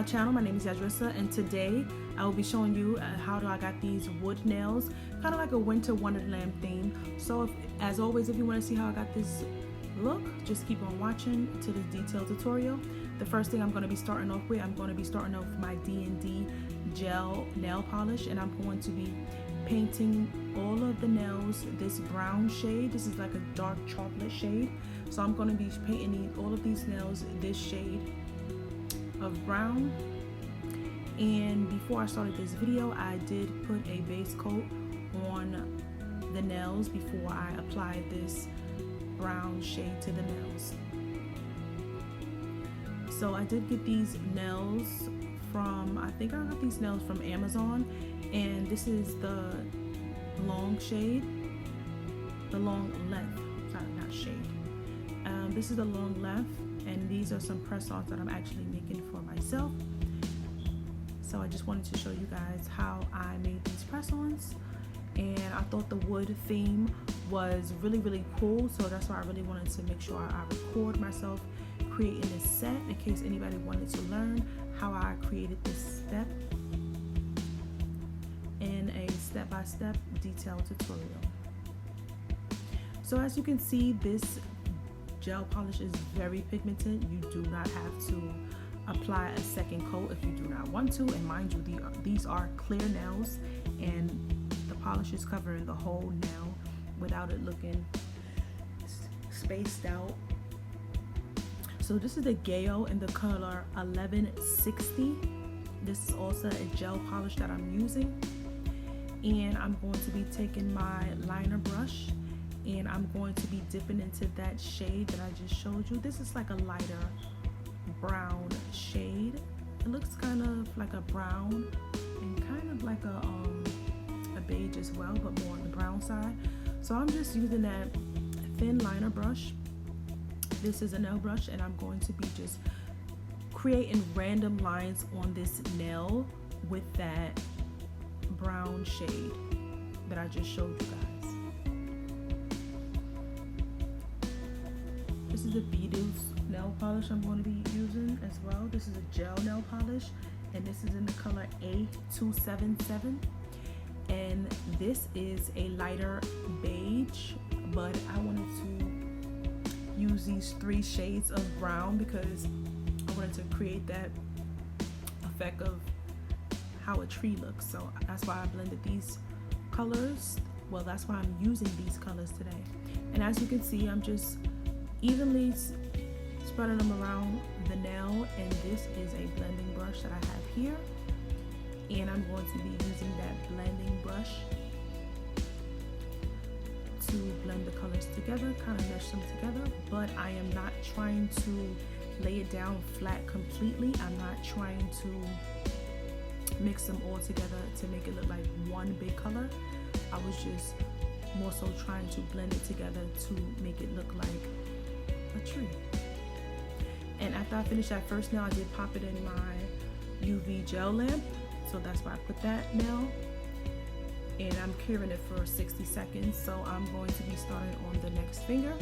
channel. My name is Yadrissa, and today I will be showing you how I got these wood nails, kind of like a winter wonderland theme. So as always, if you want to see how I got this look, just keep on watching to the detailed tutorial. The first thing I'm going to be starting off with, I'm going to be starting off with my D&D gel nail polish, and I'm going to be painting all of the nails this brown shade. This is like a dark chocolate shade, so I'm going to be painting all of these nails this shade of brown. And before I started this video, I did put a base coat on the nails before I applied this brown shade to the nails. So I did get these nails from, I think I got these nails from Amazon, and this is the long shade, the long length, sorry, not shade. This is the long length, and these are some press-ons that I'm actually making for myself. So I just wanted to show you guys how I made these press-ons, and I thought the wood theme was really cool, so that's why I really wanted to make sure I record myself creating this set in case anybody wanted to learn how I created this step in a step-by-step detailed tutorial. So as you can see, this gel polish is very pigmented. You do not have to apply a second coat if you do not want to, and mind you, these are clear nails, and the polish is covering the whole nail without it looking spaced out. So this is the Gayo in the color 1160. This is also a gel polish that I'm using, and I'm going to be taking my liner brush and I'm going to be dipping into that shade that I just showed you. This is like a lighter brown shade. It looks kind of like a brown and kind of like a beige as well, but more on the brown side. So I'm just using that thin liner brush. This is a nail brush, and I'm going to be just creating random lines on this nail with that brown shade that I just showed you guys. This is a Beetles nail polish I'm going to be using as well. This is a gel nail polish, and this is in the color A277, and this is a lighter beige, but I wanted to use these 3 shades of brown because I wanted to create that effect of how a tree looks. So that's why I blended these colors. Well, that's why I'm using these colors today. And as you can see, I'm just evenly spreading them around the nail, and this is a blending brush that I have here, and I'm going to be using that blending brush to blend the colors together, kind of mesh them together. But I am not trying to lay it down flat completely. I'm not trying to mix them all together to make it look like one big color. I was just more so trying to blend it together to make it look like a tree. And after I finished that first nail, I did pop it in my UV gel lamp, so that's why I put that nail, and I'm curing it for 60 seconds. So I'm going to be starting on the next finger,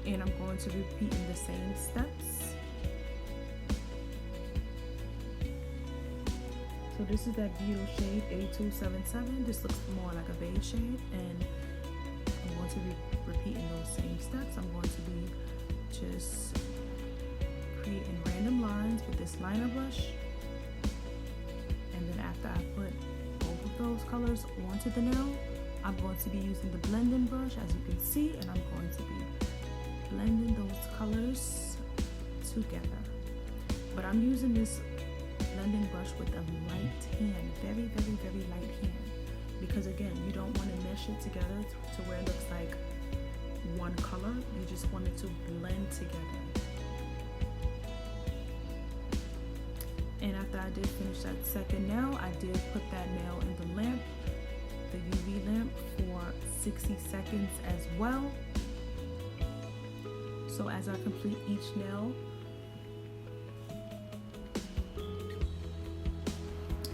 and I'm going to be repeating the same steps. So this is that Beetle shade A277. This looks more like a beige shade, and I'm going to be repeating those same steps. I'm going to be just creating random lines with this liner brush, and then after I put both of those colors onto the nail, I'm going to be using the blending brush, as you can see, and I'm going to be blending those colors together. But I'm using this blending brush with a light hand, very light hand, because again, you don't want to mesh it together to where it looks like one color. You just want it to blend together. And after I did finish that second nail, I did put that nail in the lamp, the UV lamp, for 60 seconds as well. So as I complete each nail,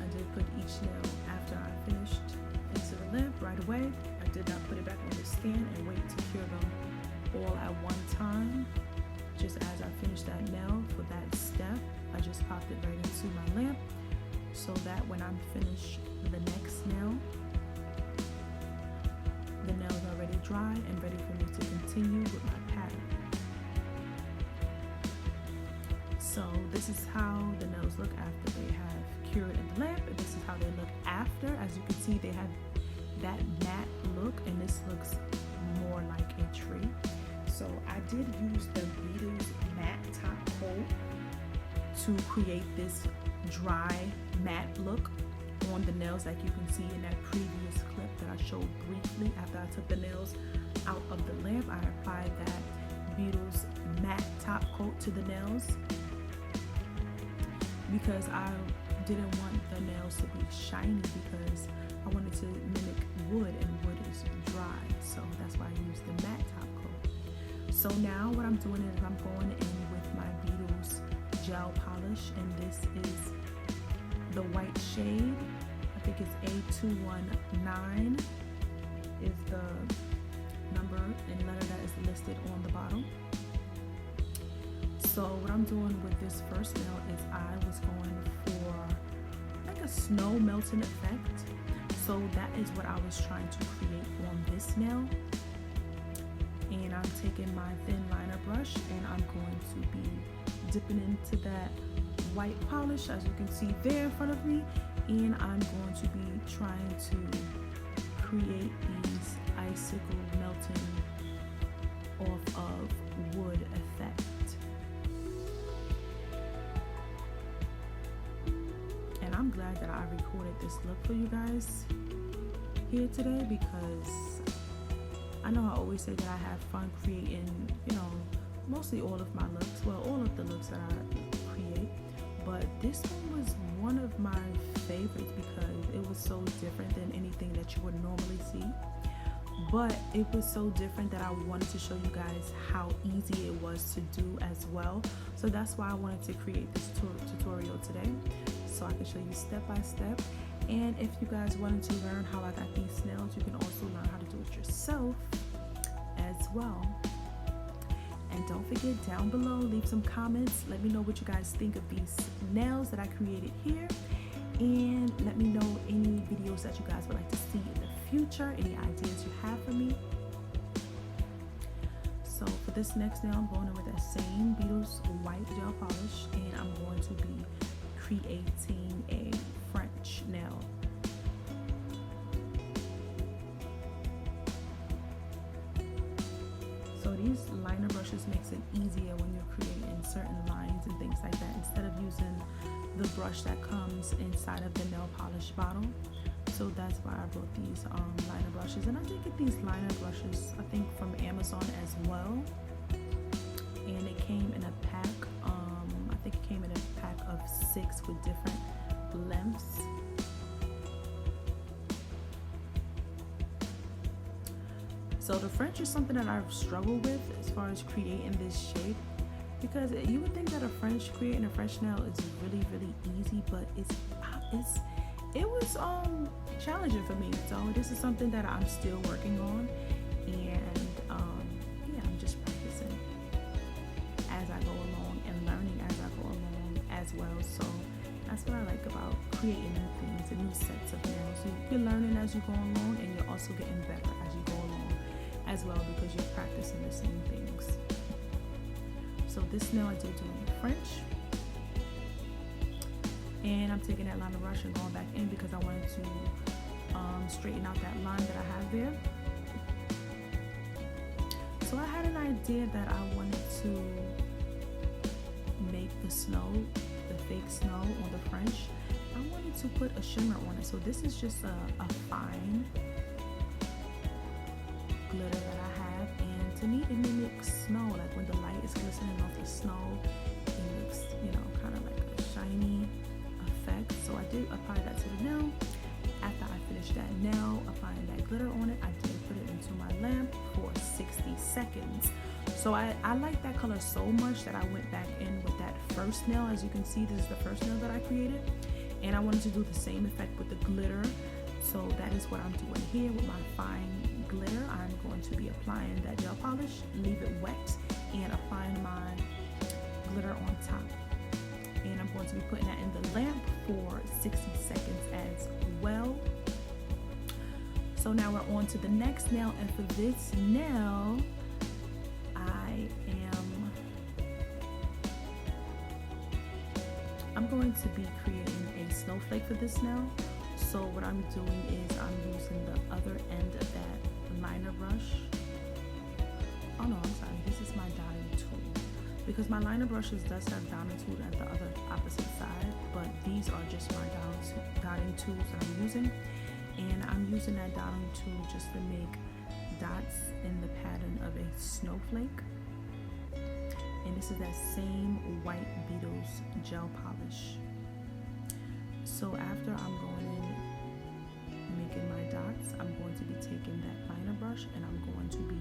I did put each nail after I finished into the lamp right away. I did not put it back on the stand and wait to cure them all at one time. just as I finished that nail for that step, I just popped it right into my lamp so that when I'm finished the next nail, the nails are already dry and ready for me to continue with my pattern. So this is how the nails look after they have cured in the lamp, and this is how they look after. As you can see, they have that matte look, and this looks more like a tree. So I did use the Beetles matte top coat to create this dry matte look on the nails, like you can see in that previous clip that I showed briefly. After I took the nails out of the lamp, I applied that Beetles matte top coat to the nails because I didn't want the nails to be shiny, because I wanted to mimic wood, and wood is dry, so that's why I used the matte top coat. So now what I'm doing is I'm going in with my Beetles gel polish, and this is the white shade. I think it's A219 is the number and letter that is listed on the bottle. So what I'm doing with this first nail is I was going for like a snow melting effect. So that is what I was trying to create on this nail. And I'm taking my thin liner brush and I'm going to be dipping into that white polish, as you can see there in front of me. And I'm going to be trying to create these icicle melting off of wood effect. And I'm glad that I recorded this look for you guys here today, because I know I always say that I have fun creating, mostly all of my looks, well, all of the looks that I create, but this one was one of my favorites because it was so different than anything that you would normally see. But it was so different that I wanted to show you guys how easy it was to do as well. So that's why I wanted to create this tutorial today, so I can show you step by step. And if you guys wanted to learn how I got these nails, you can also learn how to do it yourself as well. And don't forget, down below, leave some comments. Let me know what you guys think of these nails that I created here. And let me know any videos that you guys would like to see in the future, any ideas you have for me. So for this next nail, I'm going in with that same Beetles white gel polish, and I'm going to be creating a French nail. So these liner brushes makes it easier when you're creating certain lines and things like that, instead of using the brush that comes inside of the nail polish bottle. So that's why I brought these liner brushes. And I did get these liner brushes, I think, from Amazon as well. And it came in a pack, I think it came in a pack of 6 with different lengths. So the French is something that I've struggled with as far as creating this shape, because you would think that creating a French nail is really, really easy, but it was challenging for me. So this is something that I'm still working on, and yeah, I'm just practicing as I go along and learning as I go along as well. So that's what I like about creating new things and new sets of nails. You're learning as you go along, and you're also getting better as you go along as well, because you're practicing the same things. So this nail I did do in French, and I'm taking that liner brush and going back in because I wanted to straighten out that line that I have there. So I had an idea that I wanted to make the snow, the fake snow on the French, I wanted to put a shimmer on it. So this is just a fine glitter that I have, and to me it mimics snow. Like when the light is glistening off the snow, it looks, kind of like a shiny effect. So I did apply that to the nail. After I finished that nail, applying that glitter on it, I did put it into my lamp for 60 seconds. So I like that color so much that I went back in with that first nail. As you can see, this is the first nail that I created, and I wanted to do the same effect with the glitter. So that is what I'm doing here with my fine glitter. I'm going to be applying that gel polish, leave it wet, and applying my glitter on top. And I'm going to be putting that in the lamp for 60 seconds as well. So now we're on to the next nail, and for this nail, I'm going to be creating a snowflake for this nail. So what I'm doing is I'm using the other end of that liner brush. Oh no, I'm sorry, this is my dotting tool, because my liner brushes does have dotting tool at the other opposite side, but these are just my dotting tools that I'm using. And I'm using that dotting tool just to make dots in the pattern of a snowflake. And this is that same White Beetles gel polish. So after I'm going in making my dots, I'm going to be taking that liner brush and I'm going to be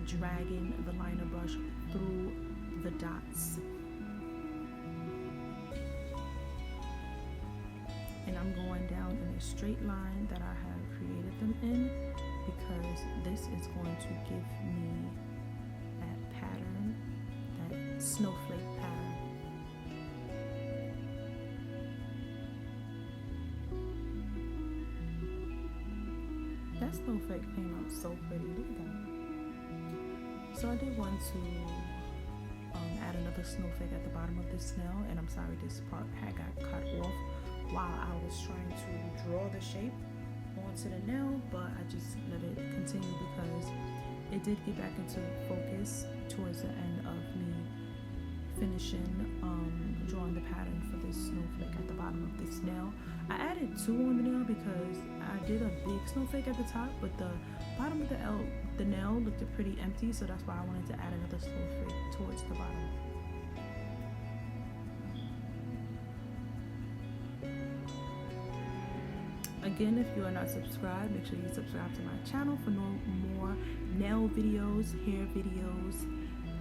dragging the liner brush through the dots. And I'm going down in a straight line that I have created them in, because this is going to give me that pattern, that snowflake pattern. That snowflake came out so pretty, look at that. So I did want to add another snowflake at the bottom of this nail, and I'm sorry this part had got cut off while I was trying to draw the shape onto the nail, but I just let it continue because it did get back into focus towards the end of me finishing drawing the pattern for this snowflake at the bottom of this nail. I added 2 on the nail because I did a big snowflake at the top, but the bottom of the nail looked pretty empty, so that's why I wanted to add another snowflake towards the bottom. Again, if you are not subscribed, make sure you subscribe to my channel for more nail videos, hair videos,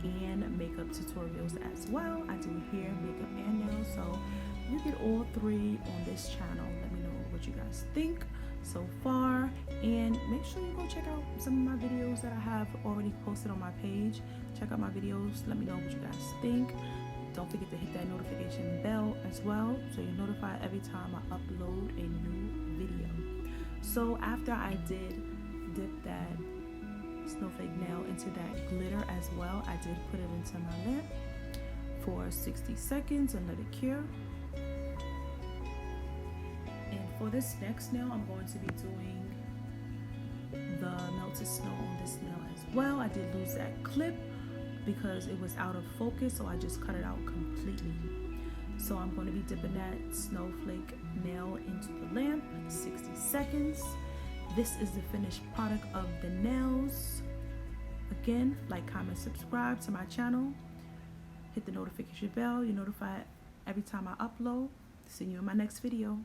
and makeup tutorials as well. I do hair, makeup, and nails, so you get all 3 on this channel. Let me know what you guys think so far, and make sure you go check out some of my videos that I have already posted on my page. Check out my videos, let me know what you guys think. Don't forget to hit that notification bell as well, so you're notified every time I upload a new video. So after I did dip that snowflake nail into that glitter as well, I did put it into my lamp for 60 seconds and let it cure. And for this next nail, I'm going to be doing the melted snow on this nail as well. I did lose that clip because it was out of focus, so I just cut it out completely. So I'm going to be dipping that snowflake nail into the lamp, 60 seconds. This is the finished product of the nails. Again, like, comment, subscribe to my channel. Hit the notification bell. You're notified every time I upload. See you in my next video.